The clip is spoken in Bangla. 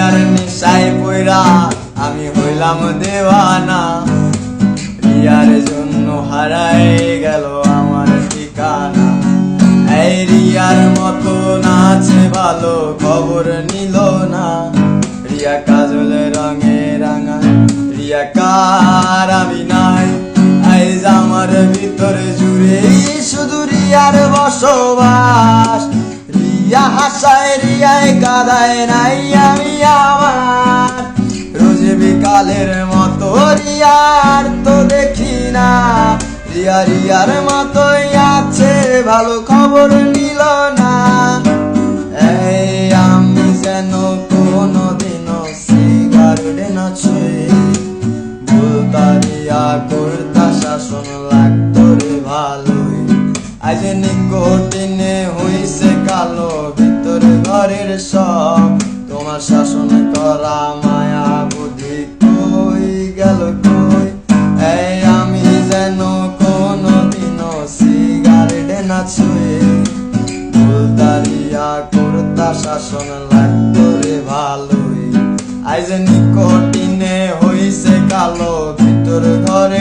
রিয়ার নেশায় পইরা আমি হইলাম দেওয়ানা। রিয়ার জন্য হারাই গেল আমার ঠিকানা। এই রিয়ার মতো নাচে ভালো খবর নিল না। রিয়া কাজল রঙে রাঙা, রিয়া কার আমি নাই। আইজ আমার ভিতর জুড়ে শুধু রিয়ার বসবাস। রিয়া হাসায় রিয়ায় কাঁদায় নাই আমি আমার। রোজ বিকালের মতো রিয়ার তো দেখি না। রিয়া রিয়ার মতোই আছে ভালো খবর নিল না। এই আমি যেন কোনোদিনও সিগারেট না ছুঁই। বলতা রিয়া করতা শাসন লাগতো রে ভালোই। আজ নিকটিনে হইছে কালো ভিতর ঘরের সব। তোমার শাসন করা মায়া বুদ্ধি কই গেল কই। এই আমি যেন কোনোদিনও সিগারেট না ছুঁই। বলতা রিয়া করতা শাসন লাগতো রে ভালোই। আজ নিকটিনে হইছে কালো ভিতর ঘরে